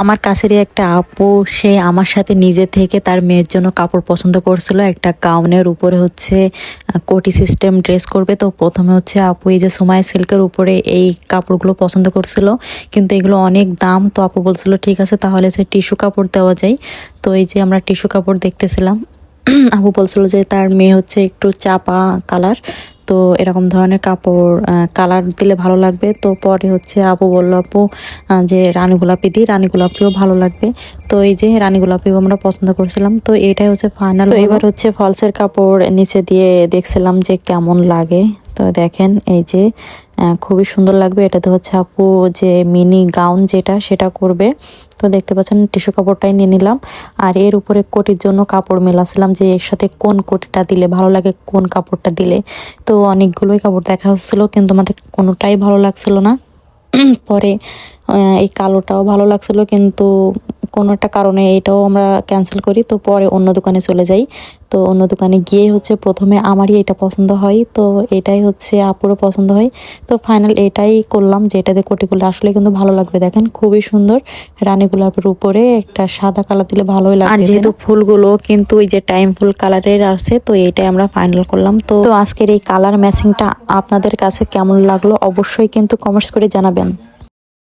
আমার কাছেরই একটা আপু, সে আমার সাথে নিজে থেকে তার মেয়ের জন্য কাপড় পছন্দ করছিল। একটা গাউনের উপরে হচ্ছে কোটি সিস্টেম ড্রেস করবে। তো প্রথমে হচ্ছে আপু এই যে সুমাই সিল্কের উপরে এই কাপড়গুলো পছন্দ করছিল, কিন্তু এগুলো অনেক দাম। তো আপু বলছিল ঠিক আছে তাহলে সে টিস্যু কাপড় দেওয়া যায়। তো এই যে আমরা টিস্যু কাপড় দেখতেছিলাম। আপু বলছিল যে তার মেয়ে হচ্ছে একটু চাপা কালার, তো এরকম ধরনের কাপড় কালার দিলে ভালো লাগবে। তো পরে হচ্ছে আপু বলল আপু যে রানী গোলাপি দিই, রানী গোলাপিও ভালো লাগবে। তো এই যে রানী গোলাপিও আমরা পছন্দ করছিলাম। তো এটাই হচ্ছে ফাইনাল। তো এবার হচ্ছে ফলসের কাপড় নিচে দিয়ে দেখছিলাম যে কেমন লাগে। তো দেখেন এই যে খুবই সুন্দর লাগবে। এটাতে হচ্ছে আপু যে মিনি গাউন যেটা সেটা করবে। তো দেখতে পাচ্ছেন টিস্যু কাপড়টাই নিয়ে নিলাম। আর এর উপরে কোটির জন্য কাপড় মেলাছিলাম যে এর সাথে কোন কোটিটা দিলে ভালো লাগে, কোন কাপড়টা দিলে। তো অনেকগুলোই কাপড় দেখা হচ্ছিলো, কিন্তু আমাদের কোনোটাই ভালো লাগছিল না। পরে এই কালোটাও ভালো লাগছিল, কিন্তু কোনো একটা কারণে এটাও আমরা ক্যান্সেল করি। তো পরে অন্য দোকানে চলে যাই। তো অন্য দোকানে গিয়ে হচ্ছে প্রথমে আমারই এটা পছন্দ হয়, তো এটাই হচ্ছে আপুরও পছন্দ হয়। তো ফাইনাল এটাই করলাম যে এটাতে কোটিগুলো আসলে কিন্তু ভালো লাগবে। দেখেন খুবই সুন্দর, রানী গোলাপের উপরে একটা সাদা কালার দিলে ভালোই লাগবে। আর যেহেতু ফুলগুলো কিন্তু ওই যে টাইম ফুল কালারের আছে, তো এটাই আমরা ফাইনাল করলাম। তো আজকের এই কালার ম্যাচিংটা আপনাদের কাছে কেমন লাগলো অবশ্যই কিন্তু কমেন্টস করে জানাবেন।